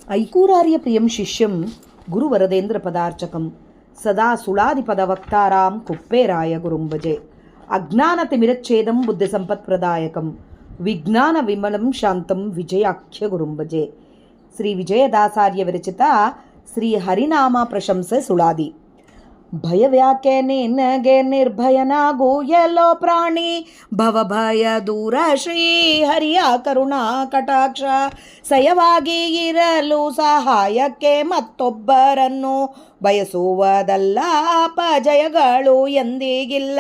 ऐकूरार्यप्रियं शिष्यं गुरुवरदेन्द्रपदार्चकं सदा सुळादिपदवक्तारां कुप्पेराय गुरुं भजे. अज्ञानतिमिरच्छेदं बुद्धिसम्पत्प्रदायकं विज्ञानविमलं शान्तं विजयाख्य गुरुं भजे. ಶ್ರೀ ವಿಜಯದಾಸಾರ್ಯ ವಿರಚಿತ ಶ್ರೀ ಹರಿನಾಮ ಪ್ರಶಂಸೆ ಸುಳಾದಿ. ಭಯವ್ಯಾಕೆ ನಿನಗೆ ನಿರ್ಭಯನಾಗು ಎಲ್ಲೋ ಪ್ರಾಣಿ, ಭವಭಯ ದೂರ ಶ್ರೀ ಹರಿಯ ಕರುಣಾ ಕಟಾಕ್ಷ. ಸಯವಾಗಿ ಇರಲು ಸಹಾಯಕ್ಕೆ ಮತ್ತೊಬ್ಬರನ್ನು ಬಯಸುವುದಲ್ಲ, ಅಪಜಯಗಳು ಎಂದಿಗಿಲ್ಲ.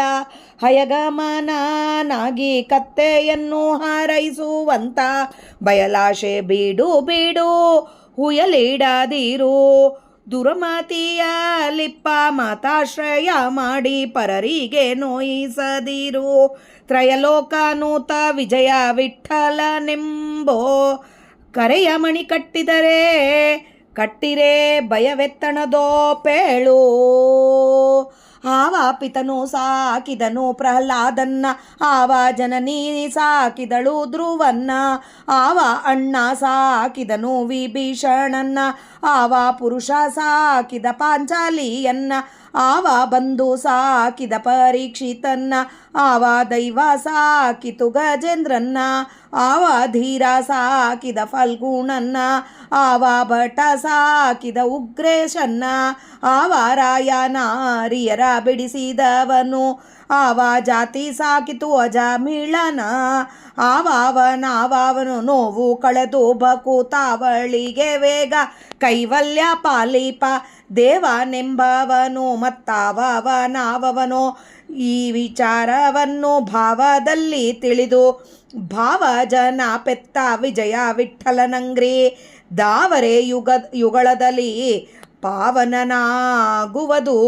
ಹಯಗಮನಾಗಿ ಕತ್ತೆಯನ್ನು ಹಾರೈಸುವಂತ ಬಯಲಾಶೆ ಬೀಡು ಬೀಡು ಹುಯಲಿಡದಿರು. ದುರಮತಿಯ ಲಿಪ್ಪ ಮಾತಾಶ್ರಯ ಮಾಡಿ ಪರರಿಗೆ ನೋಯಿಸದಿರು. ತ್ರಯಲೋಕಾನೂತ ವಿಜಯ ವಿಠಲನೆಂಬೋ ಕರೆಯ ಮಣಿ ಕಟ್ಟಿರೆ ಭಯವೆತ್ತಣದೋ ಪೇಳು. ಆವ ಪಿತನು ಸಾಕಿದನು ಪ್ರಹ್ಲಾದನ್ನ, ಆವ ಜನನಿ ಸಾಕಿದಳು ಧ್ರುವನ್ನ, ಆವ ಅಣ್ಣ ಸಾಕಿದನು ವಿಭೀಷಣನ್ನ, ಆವ ಪುರುಷ ಸಾಕಿದ ಪಾಂಚಾಲಿಯನ್ನ, ಆವ ಬಂಧು ಸಾಕಿದ ಪರೀಕ್ಷಿತನ್ನ, ಆವ ದೈವ ಸಾಕಿತು ಗಜೇಂದ್ರನ್ನ, ಆವ ಧೀರ ಸಾಕಿದ ಫಲ್ಗುಣನ್ನ, ಆವ ಭಟ ಸಾಕಿದ ಉಗ್ರೇಶನ್ನ, ಆವ ರಾಯ ನಾರಿಯರ ಬಿಡಿಸಿದವನು, ಆವ ಜಾತಿ ಸಾಕಿತು ಅಜಮಿಳನ, ಆವನು ನೋವು ಕಳೆದು ಬಕುತಾವಳಿಗೆ ವೇಗ ಕೈವಲ್ಯ ಪಾಲಿಪ ದೇವನೆಂಬವನು ಮತ್ತಾವನೋ. ಈ ವಿಚಾರವನ್ನು ಭಾವದಲ್ಲಿ ತಿಳಿದು ಭಾವ ಜನ ಪೆತ್ತ ವಿಜಯ ವಿಠಲನಂಗ್ರಿ ದಾವರೆ ಯುಗಳದಲ್ಲಿ ಪಾವನನಾಗುವುದು.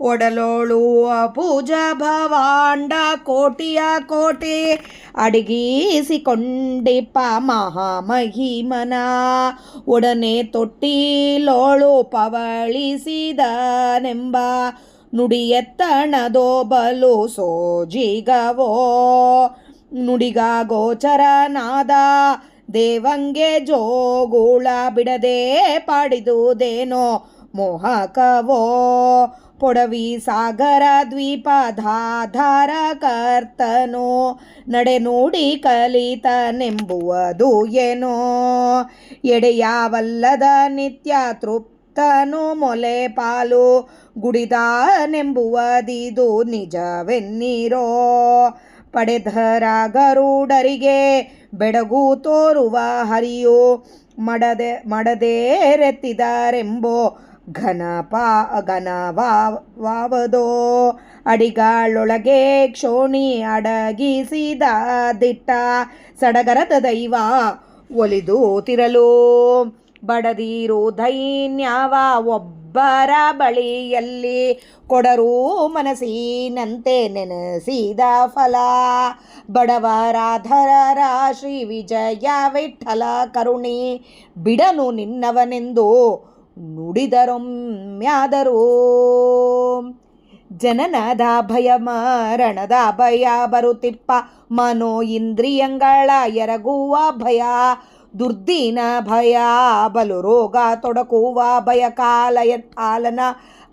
ಒಡಲೋಳು ಪೂಜ ಭವಾಂಡ ಕೋಟಿಯ ಕೋಟಿ ಅಡಗಿಸಿಕೊಂಡಿಪ್ಪ ಮಹಾಮಹಿಮನ, ಒಡನೆ ತೊಟ್ಟಿಲೋಳು ಪವಳಿಸಿದನೆಂಬ ನುಡಿಯೆತ್ತಣದೋ ಬಲು ಸೋಜಿಗವೋ. ನುಡಿಗ ಗೋಚರನಾದ ದೇವಂಗೆ ಜೋಗುಳ ಬಿಡದೆ ಪಾಡಿದುದೇನೋ ಮೋಹಕವೋ. ಪೊಡವಿ ಸಾಗರ ದ್ವೀಪಧಾಧಾರ ಕರ್ತನು ನಡೆ ನುಡಿ ಕಲಿತನೆಂಬುವುದು ಏನೋ. ಎಡೆಯವಲ್ಲದ ನಿತ್ಯ ತೃಪ್ತನು ಮೊಲೆ ಪಾಲು ಗುಡಿದಾನೆಂಬುವುದಿದು ನಿಜವೆನ್ನಿರೋ. ಪಡೆದರ ಗರುಡರಿಗೆ ಬೆಡಗು ತೋರುವ ಹರಿಯು ಮಡದೇರೆತ್ತಿದರೆಂಬೋ ಘನವಾವದೋ. ಅಡಿಗಳೊಳಗೆ ಕ್ಷೋಣಿ ಅಡಗಿಸಿದ ದಿಟ್ಟ ಸಡಗರದ ದೈವ ಒಲಿದು ತಿರಲು. ಬಡದಿರು ದೈನ್ಯವ ಒಬ್ಬರ ಬಳಿಯಲ್ಲಿ ಕೊಡರು ಮನಸ್ಸಿನಂತೆ ನೆನೆಸಿದ ಫಲ. ಬಡವರಾಧರರ ಶ್ರೀ ವಿಜಯ ವಿಠಲ ಕರುಣಿ ಬಿಡನು ನಿನ್ನವನೆಂದು ನುಡಿದರೊಮ್ಮ್ಯಾದರೂ. ಜನನದ ಭಯ ಮರಣದ ಭಯ ಬರುತ್ತಿಪ್ಪ ಮನೋ ಇಂದ್ರಿಯಂಗಳ ಎರಗುವ ಭಯ. ದುರ್ದಿನ ಭಯ ಬಲು ರೋಗ ತೊಡಕುವ ಭಯ ಆಲನ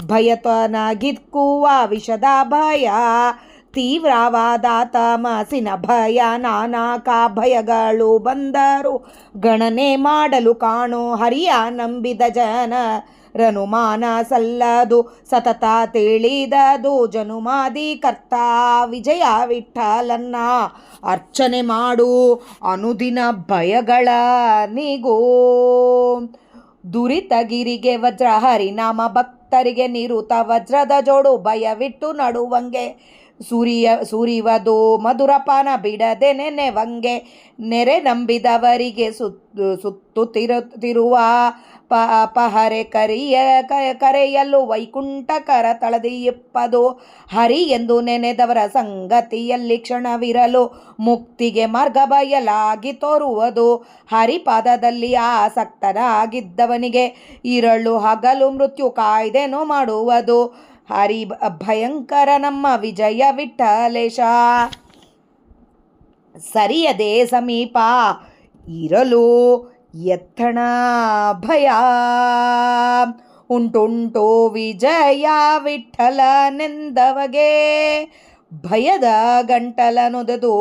ಭಯತನಗಿದ್ಕುವ ವಿಷದ ಭಯ. ತೀವ್ರವಾದ ತಮಸಿನ ಭಯ ನಾನಾಕ ಭಯಗಳು ಬಂದರು ಗಣನೆ ಮಾಡಲು ಕಾಣೋ. ಹರಿಯ ನಂಬಿದ ಜನರನುಮಾನ ಸಲ್ಲದು ಸತತ ತಿಳಿದದು ಜನುಮಾದಿ ಕರ್ತ ವಿಜಯ ವಿಠಲನ್ನ ಅರ್ಚನೆ ಮಾಡು ಅನುದಿನ ಭಯಗಳ ನಿಗೂ. ದುರಿತಗಿರಿಗೆ ವಜ್ರ ಹರಿನಾಮ ಭಕ್ತರಿಗೆ ನಿರುತ ವಜ್ರದ ಜೋಡು ಭಯವಿಟ್ಟು ನಡುವಂಗೆ. ಸುರಿವದು ಮಧುರಪಾನ ಬಿಡದೆ ನೆನೆವಂಗೆ. ನೆರೆ ನಂಬಿದವರಿಗೆ ಸುತ್ತುತ್ತಿರುವ ಪಹರೆ ಕರೆಯಲು ವೈಕುಂಠಕರ ತಳದಿಯಪ್ಪದು. ಹರಿ ಎಂದು ನೆನೆದವರ ಸಂಗತಿಯಲ್ಲಿ ಕ್ಷಣವಿರಲು ಮುಕ್ತಿಗೆ ಮಾರ್ಗ ಬಯಲಾಗಿ ತೋರುವುದು. ಹರಿಪಾದದಲ್ಲಿ ಆಸಕ್ತನಾಗಿದ್ದವನಿಗೆ ಇರಳು ಹಗಲು ಮೃತ್ಯು ಕಾಯ್ದೆನೋ ಮಾಡುವುದು. ಹರಿ ಭಯಂಕರ ನಮ್ಮ ವಿಜಯ ವಿಠಲೇಶ. ಸರಿಯದೆ ಸಮೀಪ ಇರಲು ಎತ್ತಣ ಭಯ ಉಂಟುಂಟೋ ವಿಜಯ ವಿಠಲನೆಂದವಗೆ ಭಯದ ಗಂಟಲನೊದೆದು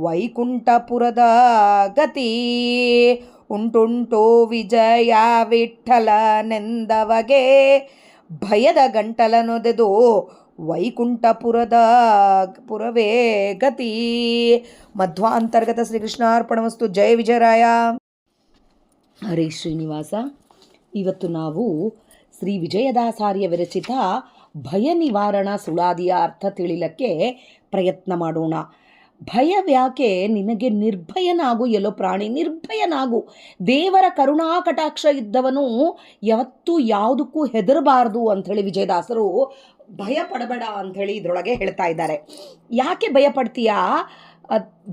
ವೈಕುಂಠಪುರದ ಗತಿ ಉಂಟುಂಟೋ ವಿಜಯ ವಿಠಲನೆಂದವಗೆ ಭಯದ ಗಂಟಲನೊದೆದು ಪುರವೇ ಗತಿ. ಮಧ್ವಾಂತರ್ಗತ ಶ್ರೀಕೃಷ್ಣಾರ್ಪಣಮಸ್ತು. ಜಯ ವಿಜಯರಾಯ. ಹರೇ ಶ್ರೀನಿವಾಸ. ಇವತ್ತು ನಾವು ಶ್ರೀ ವಿಜಯದಾಸಾರ್ಯ ವಿರಚಿತ ಭಯ ನಿವಾರಣ ಸುಳಾದಿಯ ಅರ್ಥ ತಿಳಿಲಕ್ಕೆ ಪ್ರಯತ್ನ ಮಾಡೋಣ. ಭಯವ್ಯಾಕೆ ನಿನಗೆ? ನಿರ್ಭಯನಾಗು ಎಲ್ಲೋ ಪ್ರಾಣಿ, ನಿರ್ಭಯನಾಗು. ದೇವರ ಕರುಣಾ ಕಟಾಕ್ಷ ಇದ್ದವನು ಯಾವತ್ತೂ ಯಾವುದಕ್ಕೂ ಹೆದರಬಾರ್ದು ಅಂಥೇಳಿ ವಿಜಯದಾಸರು ಭಯ ಪಡಬೇಡ ಅಂಥೇಳಿ ಇದರೊಳಗೆ ಹೇಳ್ತಾ ಇದ್ದಾರೆ. ಯಾಕೆ ಭಯ ಪಡ್ತೀಯಾ?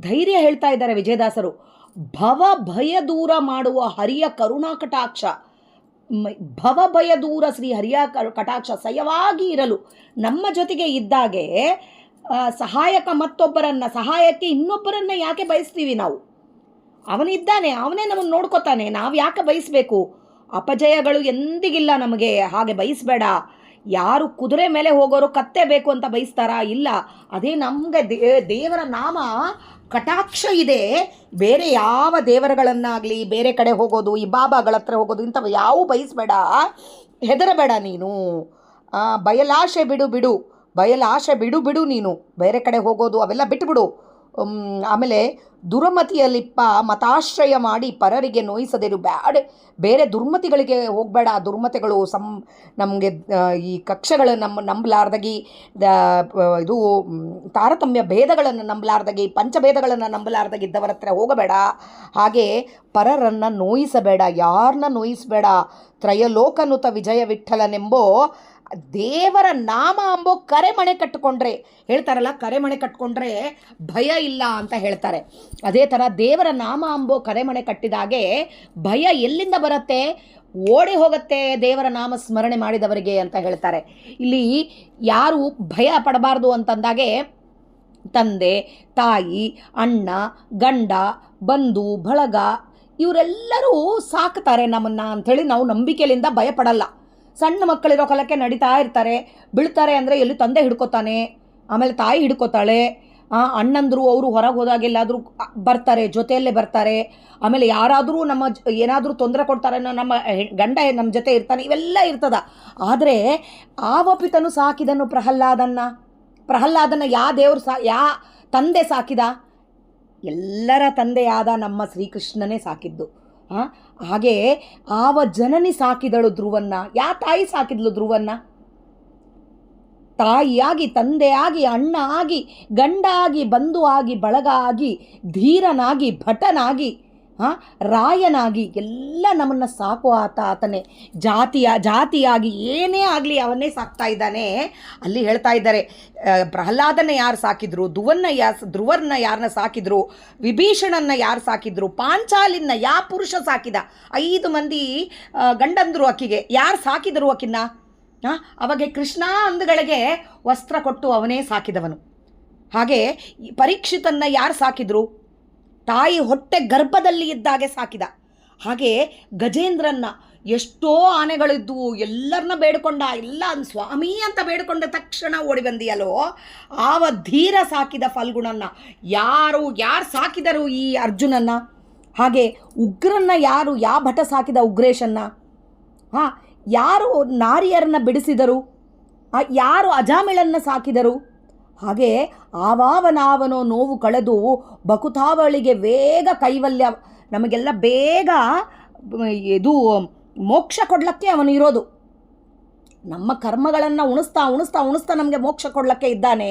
ಧೈರ್ಯ ಹೇಳ್ತಾ ಇದ್ದಾರೆ ವಿಜಯದಾಸರು. ಭವ ಭಯ ದೂರ ಮಾಡುವ ಹರಿಯ ಕರುಣಾ ಕಟಾಕ್ಷ, ಭವ ಭಯ ದೂರ ಶ್ರೀ ಹರಿಯ ಕಟಾಕ್ಷ ಸಯವಾಗಿ ಇರಲು ನಮ್ಮ ಜೊತೆಗೆ ಇದ್ದಾಗೆ ಸಹಾಯಕ ಮತ್ತೊಬ್ಬರನ್ನ, ಸಹಾಯಕ್ಕೆ ಇನ್ನೊಬ್ಬರನ್ನ ಯಾಕೆ ಬಯಸ್ತೀವಿ ನಾವು? ಅವನಿದ್ದಾನೆ, ಅವನೇ ನಮ್ಮನ್ನು ನೋಡ್ಕೋತಾನೆ, ನಾವು ಯಾಕೆ ಬಯಸಬೇಕು? ಅಪಜಯಗಳು ಎಂದಿಗಿಲ್ಲ ನಮಗೆ, ಹಾಗೆ ಬಯಸಬೇಡ. ಯಾರು ಕುದುರೆ ಮೇಲೆ ಹೋಗೋರು ಕತ್ತೆ ಬೇಕು ಅಂತ ಬಯಸ್ತಾರಾ? ಇಲ್ಲ. ಅದೇ ನಮಗೆ ದೇವರ ನಾಮ ಕಟಾಕ್ಷ ಇದೆ. ಬೇರೆ ಯಾವ ದೇವರುಗಳನ್ನಾಗಲಿ, ಬೇರೆ ಕಡೆ ಹೋಗೋದು, ಈ ಬಾಬಾಗಳ ಹತ್ರ ಹೋಗೋದು, ಇಂಥವು ಯಾವ ಬಯಸಬೇಡ, ಹೆದರಬೇಡ ನೀನು. ಬಯಲಾಶೆ ಬಿಡು, ಬಯಲಾಶೆ ಬಿಡು ನೀನು. ಬೇರೆ ಕಡೆ ಹೋಗೋದು ಅವೆಲ್ಲ ಬಿಟ್ಟುಬಿಡು. ಆಮೇಲೆ ದುರ್ಮತಿಯಲ್ಲಿಪ್ಪ ಮತಾಶ್ರಯ ಮಾಡಿ ಪರರಿಗೆ ನೋಯಿಸದಿರು. ಬೇರೆ ದುರ್ಮತಿಗಳಿಗೆ ಹೋಗಬೇಡ. ದುರ್ಮತಿಗಳು ನಮಗೆ ಈ ಕಕ್ಷೆಗಳು ನಂಬಲಾರ್ದಾಗಿ, ಇದು ತಾರತಮ್ಯ ಭೇದಗಳನ್ನು ನಂಬಲಾರ್ದಾಗಿ, ಪಂಚಭೇದಗಳನ್ನು ನಂಬಲಾರ್ದಾಗಿದ್ದವರ ಹತ್ರ ಹೋಗಬೇಡ. ಹಾಗೆ ಪರರನ್ನು ನೋಯಿಸಬೇಡ, ಯಾರನ್ನ ನೋಯಿಸಬೇಡ. ತ್ರಯಲೋಕನುತ ವಿಜಯ ವಿಠಲನೆಂಬೋ ದೇವರ ನಾಮ ಅಂಬೋ ಕರೆಮಣೆ ಕಟ್ಟಿಕೊಂಡ್ರೆ, ಹೇಳ್ತಾರಲ್ಲ, ಕರೆಮಣೆ ಕಟ್ಕೊಂಡ್ರೆ ಭಯ ಇಲ್ಲ ಅಂತ ಹೇಳ್ತಾರೆ. ಅದೇ ಥರ ದೇವರ ನಾಮ ಅಂಬೋ ಕರೆಮಣೆ ಕಟ್ಟಿದಾಗೆ ಭಯ ಎಲ್ಲಿಂದ ಬರುತ್ತೆ? ಓಡಿ ಹೋಗುತ್ತೆ ದೇವರ ನಾಮ ಸ್ಮರಣೆ ಮಾಡಿದವರಿಗೆ ಅಂತ ಹೇಳ್ತಾರೆ. ಇಲ್ಲಿ ಯಾರು ಭಯ ಪಡಬಾರ್ದು ಅಂತಂದಾಗೆ ತಂದೆ, ತಾಯಿ, ಅಣ್ಣ, ಗಂಡ, ಬಂಧು, ಬಳಗ ಇವರೆಲ್ಲರೂ ಸಾಕ್ತಾರೆ ನಮ್ಮನ್ನು ಅಂಥೇಳಿ ನಾವು ನಂಬಿಕೆಯಿಂದ ಭಯಪಡಲ್ಲ. ಸಣ್ಣ ಮಕ್ಕಳಿರೋ ಕಾಲಕ್ಕೆ ನಡೀತಾ ಇರ್ತಾರೆ, ಬೀಳ್ತಾರೆ ಅಂದರೆ ಎಲ್ಲಿ ತಂದೆ ಹಿಡ್ಕೋತಾನೆ, ಆಮೇಲೆ ತಾಯಿ ಹಿಡ್ಕೋತಾಳೆ, ಅಣ್ಣಂದರು ಅವರು ಹೊರಗೆ ಹೋದಾಗೆಲ್ಲಾದರೂ ಬರ್ತಾರೆ, ಜೊತೆಯಲ್ಲೇ ಬರ್ತಾರೆ. ಆಮೇಲೆ ಯಾರಾದರೂ ಏನಾದರೂ ತೊಂದರೆ ಕೊಡ್ತಾರೆ, ನಮ್ಮ ಗಂಡ ನಮ್ಮ ಜೊತೆ ಇರ್ತಾನೆ, ಇವೆಲ್ಲ ಇರ್ತದ. ಆದರೆ ಆವಪಿತನು ಸಾಕಿದನು ಪ್ರಹ್ಲಾದನ ಯಾ ದೇವರು ಯಾ ತಂದೆ ಸಾಕಿದ? ಎಲ್ಲರ ತಂದೆಯಾದ ನಮ್ಮ ಶ್ರೀಕೃಷ್ಣನೇ ಸಾಕಿದ್ದು. ಹಾಗೆ ಆವ ಜನನಿ ಸಾಕಿದಳು ಧ್ರುವನ್ನ. ಯಾ ತಾಯಿ ಸಾಕಿದ್ಲು ಧ್ರುವನ್ನ? ತಾಯಿಯಾಗಿ, ತಂದೆಯಾಗಿ, ಅಣ್ಣ ಆಗಿ, ಗಂಡ ಆಗಿ, ಬಂಧು ಆಗಿ, ಬಳಗ ಆಗಿ, ಧೀರನಾಗಿ, ಭಟನಾಗಿ, ರಾಯನಾಗಿ ಎಲ್ಲ ನಮ್ಮನ್ನು ಸಾಕುವ ಆತನೇ. ಜಾತಿಯಾಗಿ ಏನೇ ಆಗಲಿ ಅವನ್ನೇ ಸಾಕ್ತಾ ಇದ್ದಾನೆ. ಅಲ್ಲಿ ಹೇಳ್ತಾ ಇದ್ದಾರೆ, ಪ್ರಹ್ಲಾದನ ಯಾರು ಸಾಕಿದ್ರು, ಧ್ರುವನ್ನ ಯಾರನ್ನ ಸಾಕಿದ್ರು, ವಿಭೀಷಣನ್ನ ಯಾರು ಸಾಕಿದ್ರು, ಪಾಂಚಾಲಿನ ಯಾ ಪುರುಷ ಸಾಕಿದ? 5 ಮಂದಿ ಗಂಡಂದ್ರು ಅಕ್ಕಿಗೆ ಯಾರು ಸಾಕಿದರು ಅಕ್ಕಿನ್ನ? ಅವಾಗ ಕೃಷ್ಣ ಅಂದುಗಳಿಗೆ ವಸ್ತ್ರ ಕೊಟ್ಟು ಅವನೇ ಸಾಕಿದವನು. ಹಾಗೆ ಪರೀಕ್ಷಿತನ್ನ ಯಾರು ಸಾಕಿದ್ರು? ತಾಯಿ ಹೊಟ್ಟೆ ಗರ್ಭದಲ್ಲಿ ಇದ್ದಾಗೆ ಸಾಕಿದ. ಹಾಗೆ ಗಜೇಂದ್ರನ್ನ ಎಷ್ಟೋ ಆನೆಗಳಿದ್ವು, ಎಲ್ಲರನ್ನ ಬೇಡಿಕೊಂಡ, ಎಲ್ಲ ಸ್ವಾಮಿ ಅಂತ ಬೇಡಿಕೊಂಡ ತಕ್ಷಣ ಓಡಿ ಬಂದಿಯಲ್ಲೋ, ಆವ ಧೀರ ಸಾಕಿದ ಫಲ್ಗುಣನ್ನ ಯಾರು ಸಾಕಿದರು? ಈ ಅರ್ಜುನನ್ನ. ಹಾಗೆ ಉಗ್ರನ್ನ ಯಾವ ಭಟ ಸಾಕಿದ? ಉಗ್ರೇಶನ್ನ. ಯಾರು ನಾರಿಯರನ್ನ ಬಿಡಿಸಿದರು? ಯಾರು ಅಜಾಮಿಳನ್ನ ಸಾಕಿದರು? ಹಾಗೆ ಆವಾವನಾವನೋ ನೋವು ಕಳೆದು ಬಕುತಾವಳಿಗೆ ವೇಗ ಕೈವಲ್ಯ, ನಮಗೆಲ್ಲ ಬೇಗ ಇದು ಮೋಕ್ಷ ಕೊಡ್ಲಕ್ಕೆ ಅವನು ಇರೋದು. ನಮ್ಮ ಕರ್ಮಗಳನ್ನು ಉಣಿಸ್ತಾ ನಮಗೆ ಮೋಕ್ಷ ಕೊಡ್ಲಕ್ಕೆ ಇದ್ದಾನೆ.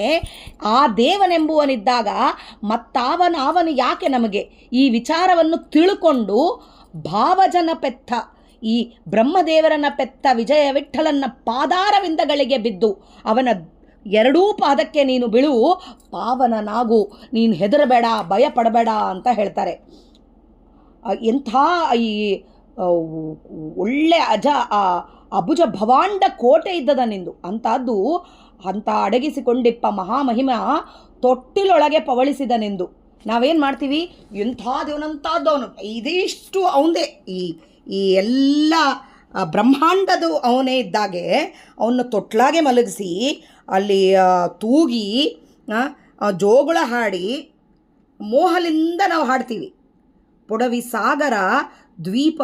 ಆ ದೇವನೆಂಬುವನಿದ್ದಾಗ ಮತ್ತಾವನು ಯಾಕೆ ನಮಗೆ? ಈ ವಿಚಾರವನ್ನು ತಿಳ್ಕೊಂಡು ಭಾವಜನ ಪೆತ್ತ, ಈ ಬ್ರಹ್ಮದೇವರನ್ನ ಪೆತ್ತ ವಿಜಯ ವಿಠಲನ್ನ ಪಾದಾರವಿಂದಗಳಿಗೆ ಬಿದ್ದು ಅವನ 2 ಪಾದಕ್ಕೆ ನೀನು ಬೀಳು, ಪಾವನನಾಗು, ನೀನು ಹೆದರಬೇಡ, ಭಯ ಪಡಬೇಡ ಅಂತ ಹೇಳ್ತಾರೆ. ಎಂಥ ಈ ಒಳ್ಳೆ ಅಬುಜ ಭವಾಂಡ ಕೋಟೆ ಇದ್ದದ ನಿಂದು. ಅಂಥದ್ದು ಅಂಥ ಅಡಗಿಸಿಕೊಂಡಿಪ್ಪ ಮಹಾಮಹಿಮ ತೊಟ್ಟಿಲೊಳಗೆ ಪವಳಿಸಿದ ನಿಂದು. ನಾವೇನು ಮಾಡ್ತೀವಿ, ಎಂಥದ್ದೇವನಂಥದ್ದವನು, ಇದಿಷ್ಟು ಅವನದೇ, ಈ ಎಲ್ಲ ಬ್ರಹ್ಮಾಂಡದು ಅವನೇ ಇದ್ದಾಗೆ ಅವನ್ನ ತೊಟ್ಲಾಗೆ ಮಲಗಿಸಿ ಅಲ್ಲಿ ತೂಗಿ ಜೋಗುಳ ಹಾಡಿ ಮೋಹಲಿಂದ ನಾವು ಹಾಡ್ತೀವಿ. ಪೊಡವಿ ಸಾಗರ ದ್ವೀಪ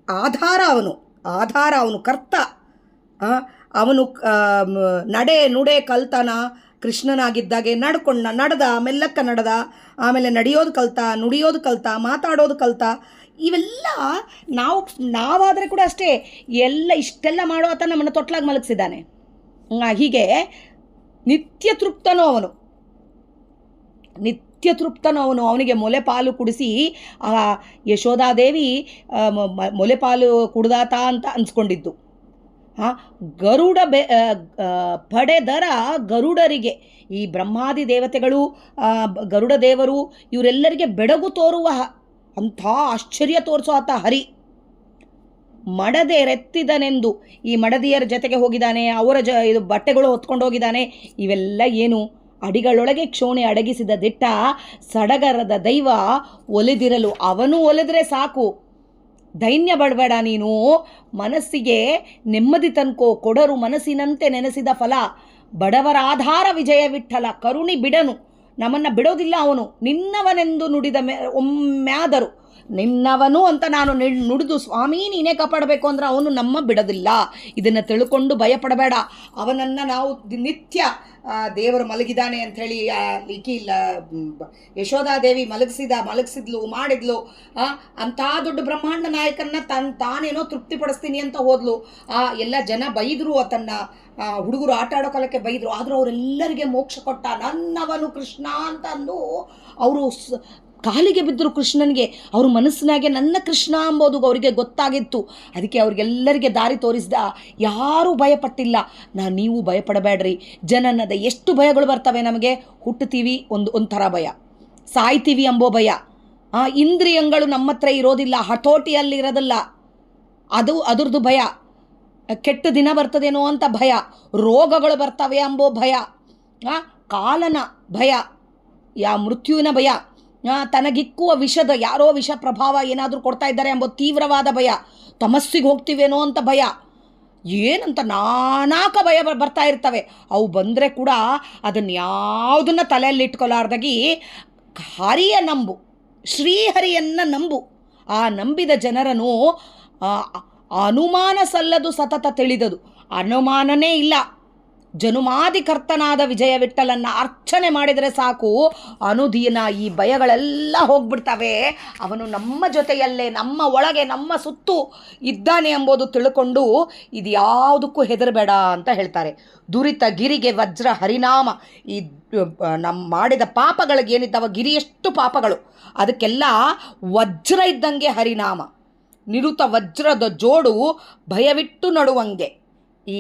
ಆಧಾರ ಅವನು ಕರ್ತ. ಅವನು ನಡೆ ನುಡೆ ಕಲ್ತನ ಕೃಷ್ಣನಾಗಿದ್ದಾಗೆ ನಡೆದ ಮೆಲ್ಲಕ್ಕ ನಡೆದ, ಆಮೇಲೆ ನಡೆಯೋದು ಕಲ್ತ, ನುಡಿಯೋದು ಕಲ್ತ, ಮಾತಾಡೋದು ಕಲ್ತ. ಇವೆಲ್ಲ ನಾವಾದರೆ ಕೂಡ ಅಷ್ಟೇ, ಇಷ್ಟೆಲ್ಲ ಮಾಡೋ ಆತ ನಮ್ಮನ್ನು ತೊಟ್ಲಾಗಿ ಮಲಗಿಸಿದ್ದಾನೆ. ಹೀಗೆ ನಿತ್ಯ ತೃಪ್ತನೋ ಅವನು. ಅವನಿಗೆ ಮೊಲೆಪಾಲು ಕುಡಿಸಿ ಯಶೋಧಾದೇವಿ ಮೊಲೆಪಾಲು ಕುಡ್ದಾತ ಅಂತ ಅನ್ಸ್ಕೊಂಡಿದ್ದು. ಪಡೆದರ ಗರುಡರಿಗೆ, ಈ ಬ್ರಹ್ಮಾದಿ ದೇವತೆಗಳು, ಗರುಡ ದೇವರು, ಇವರೆಲ್ಲರಿಗೆ ಬೆಳಗು ತೋರುವ ಅಂಥ ಆಶ್ಚರ್ಯ ತೋರಿಸೋ ಆತ ಹರಿ. ಮಡದೆ ರೆತ್ತಿದನೆಂದು, ಈ ಮಡದಿಯರ ಜೊತೆಗೆ ಹೋಗಿದ್ದಾನೆ, ಅವರ ಇದು ಬಟ್ಟೆಗಳು ಹೊತ್ಕೊಂಡು ಹೋಗಿದ್ದಾನೆ. ಇವೆಲ್ಲ ಏನು? ಅಡಿಗಳೊಳಗೆ ಕ್ಷೋಣೆ ಅಡಗಿಸಿದ ದಿಟ್ಟ ಸಡಗರದ ದೈವ ಒಲಿದಿರಲು. ಅವನು ಒಲಿದ್ರೆ ಸಾಕು, ದೈನ್ಯ ಬಡಬೇಡ ನೀನು. ಮನಸ್ಸಿಗೆ ನೆಮ್ಮದಿ ತನ್ಕೋ, ಕೊಡರು ಮನಸ್ಸಿನಂತೆ ನೆನೆಸಿದ ಫಲ. ಬಡವರ ಆಧಾರ ವಿಜಯ ವಿಠಲ, ಕರುಣಿ ಬಿಡನು, ನಮ್ಮನ್ನು ಬಿಡೋದಿಲ್ಲ ಅವನು. ನಿನ್ನವನೆಂದು ನುಡಿದ ಒಮ್ಮ್ಯಾದರು, ನಿನ್ನವನು ಅಂತ ನಾನು ನುಡಿದು ಸ್ವಾಮಿ ನೀನೇ ಕಾಪಾಡಬೇಕು ಅಂದ್ರೆ ಅವನು ನಮ್ಮ ಬಿಡೋದಿಲ್ಲ. ಇದನ್ನು ತಿಳ್ಕೊಂಡು ಭಯಪಡಬೇಡ. ಅವನನ್ನು ನಾವು ನಿತ್ಯ ದೇವರು ಮಲಗಿದ್ದಾನೆ ಅಂಥೇಳಿ ಯಶೋಧಾದೇವಿ ಮಲಗಿಸಿದ್ಲು ಮಾಡಿದ್ಲು. ಅಂಥ ದೊಡ್ಡ ಬ್ರಹ್ಮಾಂಡ ನಾಯಕನ್ನ ತಾನೇನೋ ತೃಪ್ತಿಪಡಿಸ್ತೀನಿ ಅಂತ ಹೋದ್ಲು. ಎಲ್ಲ ಜನ ಬೈದರು, ಹುಡುಗರು ಆಟ ಆಡೋ ಕಾಲಕ್ಕೆ ಬೈದರು. ಆದರೂ ಅವರೆಲ್ಲರಿಗೆ ಮೋಕ್ಷ ಕೊಟ್ಟ. ನನ್ನವನು ಕೃಷ್ಣ ಅಂತ ಅಂದು ಅವರು ಕಾಲಿಗೆ ಬಿದ್ದರು ಕೃಷ್ಣನಿಗೆ. ಅವ್ರ ಮನಸ್ಸಿನಾಗೆ ನನ್ನ ಕೃಷ್ಣ ಅಂಬೋದು ಅವರಿಗೆ ಗೊತ್ತಾಗಿತ್ತು. ಅದಕ್ಕೆ ಅವ್ರಿಗೆಲ್ಲರಿಗೆ ದಾರಿ ತೋರಿಸ್ದ. ಯಾರೂ ಭಯಪಟ್ಟಿಲ್ಲ. ನೀವು ಭಯಪಡಬೇಡ್ರಿ. ಜನನದ ಎಷ್ಟು ಭಯಗಳು ಬರ್ತವೆ ನಮಗೆ. ಹುಟ್ಟುತ್ತೀವಿ ಒಂಥರ ಭಯ, ಸಾಯ್ತೀವಿ ಎಂಬೋ ಭಯ. ಇಂದ್ರಿಯಗಳು ನಮ್ಮ ಹತ್ರ ಇರೋದಿಲ್ಲ, ಹತೋಟಿಯಲ್ಲಿ ಇರೋದಿಲ್ಲ, ಅದ್ರದ್ದು ಭಯ. ಕೆಟ್ಟ ದಿನ ಬರ್ತದೇನೋ ಅಂತ ಭಯ, ರೋಗಗಳು ಬರ್ತವೆ ಎಂಬೋ ಭಯ, ಕಾಲನ ಭಯ, ಮೃತ್ಯುವಿನ ಭಯ, ತನಗಿಕ್ಕುವ ಯಾರೋ ವಿಷ ಪ್ರಭಾವ ಏನಾದರೂ ಕೊಡ್ತಾ ಇದ್ದಾರೆ ಎಂಬ ತೀವ್ರವಾದ ಭಯ, ತಮಸ್ಸಿಗೆ ಹೋಗ್ತೀವೇನೋ ಅಂತ ಭಯ, ಏನಂತ ನಾನಾಕ ಭಯ ಬರ್ತಾ ಇರ್ತವೆ. ಅವು ಬಂದರೆ ಕೂಡ ಅದನ್ನು ಯಾವುದನ್ನು ತಲೆಯಲ್ಲಿ ಇಟ್ಕೊಲಾರ್ದಾಗಿ ಹರಿಯ ನಂಬು, ಶ್ರೀಹರಿಯನ್ನು ನಂಬು. ಆ ನಂಬಿದ ಜನರನ್ನು ಅನುಮಾನ ಸಲ್ಲದು ಸತತ ತಿಳಿದದು. ಅನುಮಾನನೇ ಇಲ್ಲ. ಜನುಮಾದಿಕರ್ತನಾದ ವಿಜಯ ವಿಠಲನ್ನ ಅರ್ಚನೆ ಮಾಡಿದರೆ ಸಾಕು, ಅನುದಿನ ಈ ಭಯಗಳೆಲ್ಲ ಹೋಗ್ಬಿಡ್ತವೆ. ಅವನು ನಮ್ಮ ಜೊತೆಯಲ್ಲೇ, ನಮ್ಮ ಒಳಗೆ, ನಮ್ಮ ಸುತ್ತು ಇದ್ದಾನೆ ಎಂಬುದು ತಿಳ್ಕೊಂಡು ಇದು ಯಾವುದಕ್ಕೂ ಹೆದರಬೇಡ ಅಂತ ಹೇಳ್ತಾರೆ. ದುರಿತ ಗಿರಿಗೆ ವಜ್ರ ಹರಿನಾಮ. ಈ ನಮ್ಮ ಮಾಡಿದ ಪಾಪಗಳಿಗೆ ಏನಿದ್ದಾವ, ಗಿರಿಯಷ್ಟು ಪಾಪಗಳು, ಅದಕ್ಕೆಲ್ಲ ವಜ್ರ ಇದ್ದಂಗೆ ಹರಿನಾಮ. ನಿರುತ ವಜ್ರದ ಜೋಡು ಭಯವಿಟ್ಟು ನಡುವಂಗೆ. ಈ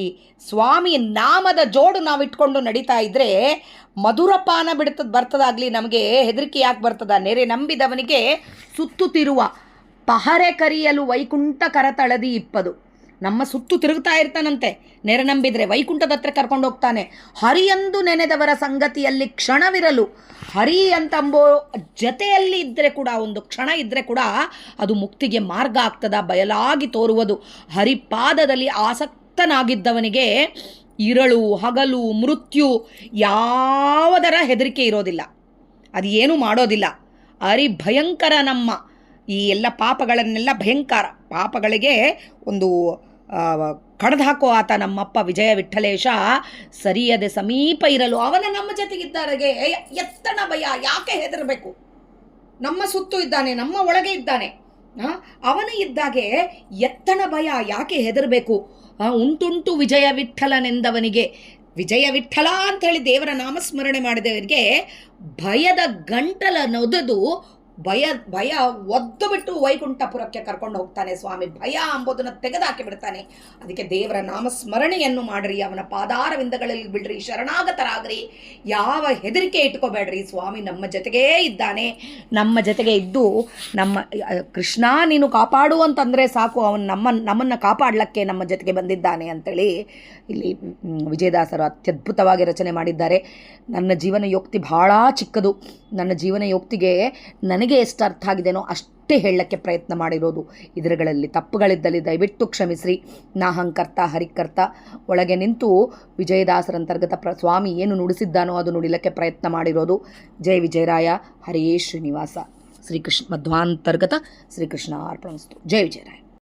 ಸ್ವಾಮಿ ನಾಮದ ಜೋಡು ನಾವು ಇಟ್ಕೊಂಡು ನಡೀತಾ ಇದ್ದರೆ ಮಧುರಪಾನ ಬರ್ತದಾಗಲಿ. ನಮಗೆ ಹೆದರಿಕೆ ಯಾಕೆ ಬರ್ತದ? ನೆರೆ ನಂಬಿದವನಿಗೆ ಸುತ್ತುತ್ತಿರುವ ಪಹರೆ ಕರಿಯಲು ವೈಕುಂಠ ಕರತಳದಿ ಇಪ್ಪದು. ನಮ್ಮ ಸುತ್ತು ತಿರುಗ್ತಾ ಇರ್ತಾನಂತೆ. ನೆರೆ ನಂಬಿದರೆ ವೈಕುಂಠದ ಹತ್ರ ಕರ್ಕೊಂಡು ಹೋಗ್ತಾನೆ. ಹರಿಯಂದು ನೆನೆದವರ ಸಂಗತಿಯಲ್ಲಿ ಕ್ಷಣವಿರಲು. ಹರಿ ಅಂತಂಬೋ ಜತೆಯಲ್ಲಿ ಇದ್ದರೆ ಕೂಡ, ಒಂದು ಕ್ಷಣ ಇದ್ದರೆ ಕೂಡ ಅದು ಮುಕ್ತಿಗೆ ಮಾರ್ಗ ಆಗ್ತದ, ಬಯಲಾಗಿ ತೋರುವುದು. ಹರಿಪಾದದಲ್ಲಿ ಆಸಕ್ತನಾಗಿದ್ದವನಿಗೆ ಇರಳು ಹಗಲು ಮೃತ್ಯು ಯಾವುದರ ಹೆದರಿಕೆ ಇರೋದಿಲ್ಲ, ಅದು ಏನೂ ಮಾಡೋದಿಲ್ಲ. ಹರಿ ಭಯಂಕರ. ನಮ್ಮ ಈ ಎಲ್ಲ ಪಾಪಗಳನ್ನೆಲ್ಲ ಭಯಂಕರ ಪಾಪಗಳಿಗೆ ಒಂದು ಕಡ್ದು ಹಾಕೋ ಆತ ನಮ್ಮಪ್ಪ ವಿಜಯ ವಿಠಲೇಶ. ಸರಿಯದೆ ಸಮೀಪ ಇರಲು ಅವನ ನಮ್ಮ ಜೊತೆಗಿದ್ದಾರೆಗೆ ಎತ್ತಣ ಭಯ ಯಾಕೆ ಹೆದರಬೇಕು? ನಮ್ಮ ಸುತ್ತು ಇದ್ದಾನೆ, ನಮ್ಮ ಒಳಗೆ ಇದ್ದಾನೆ. ಅವನು ಇದ್ದಾಗೆ ಎತ್ತಣ ಭಯ ಯಾಕೆ ಹೆದರಬೇಕು? ಉಂಟುಂಟು ವಿಜಯ ವಿಠಲನೆಂದವನಿಗೆ. ವಿಜಯ ವಿಠಲ ಅಂಥೇಳಿ ದೇವರ ನಾಮಸ್ಮರಣೆ ಮಾಡಿದವರಿಗೆ ಭಯದ ಗಂಟಲ ನೊದದು ಭಯ ಒದ್ದು ಬಿಟ್ಟು ವೈಕುಂಠಪುರಕ್ಕೆ ಕರ್ಕೊಂಡು ಹೋಗ್ತಾನೆ ಸ್ವಾಮಿ. ಭಯ ಅಂಬೋದನ್ನು ತೆಗೆದಾಕಿ ಬಿಡ್ತಾನೆ. ಅದಕ್ಕೆ ದೇವರ ನಾಮಸ್ಮರಣೆಯನ್ನು ಮಾಡ್ರಿ, ಅವನ ಪಾದಾರವಿಂದಗಳಲ್ಲಿ ಬಿಡ್ರಿ, ಶರಣಾಗತರಾಗ್ರಿ, ಯಾವ ಹೆದರಿಕೆ ಇಟ್ಕೋಬೇಡ್ರಿ. ಸ್ವಾಮಿ ನಮ್ಮ ಜೊತೆಗೇ ಇದ್ದಾನೆ, ನಮ್ಮ ಜೊತೆಗೆ ಇದ್ದು ಕೃಷ್ಣ ನೀನು ಕಾಪಾಡು ಅಂತಂದರೆ ಸಾಕು, ಅವನು ನಮ್ಮನ್ನು ಕಾಪಾಡಲಿಕ್ಕೆ ನಮ್ಮ ಜೊತೆಗೆ ಬಂದಿದ್ದಾನೆ ಅಂತೇಳಿ ಇಲ್ಲಿ ವಿಜಯದಾಸರು ಅತ್ಯದ್ಭುತವಾಗಿ ರಚನೆ ಮಾಡಿದ್ದಾರೆ. ನನ್ನ ಜೀವನ ಯೋಕ್ತಿ ಬಹಳ ಚಿಕ್ಕದು. ನನ್ನ ಜೀವನ ಯೋಕ್ತಿಗೆ ನನಗೆ ಎಷ್ಟು ಅರ್ಥ ಆಗಿದೆನೋ ಅಷ್ಟೇ ಹೇಳಕ್ಕೆ ಪ್ರಯತ್ನ ಮಾಡಿರೋದು. ಇದರಲ್ಲಿ ತಪ್ಪುಗಳಿದ್ದಲ್ಲಿ ದಯವಿಟ್ಟು ಕ್ಷಮಿಸ್ರಿ. ನಾಹಂಕರ್ತ ಹರಿಕರ್ತ ಒಳಗೆ ನಿಂತು ವಿಜಯದಾಸರಂತರ್ಗತ ಸ್ವಾಮಿ ಏನು ನುಡಿಸಿದ್ದಾನೋ ಅದು ನುಡಿಲಕ್ಕೆ ಪ್ರಯತ್ನ ಮಾಡಿರೋದು. ಜಯ ವಿಜಯರಾಯ. ಹರೇ ಶ್ರೀನಿವಾಸ. ಶ್ರೀಕೃಷ್ಣ ಮಧ್ವಾಂತರ್ಗತ ಶ್ರೀಕೃಷ್ಣ ಅರ್ಪಣಮಸ್ತು. ಜಯ ವಿಜಯರಾಯ.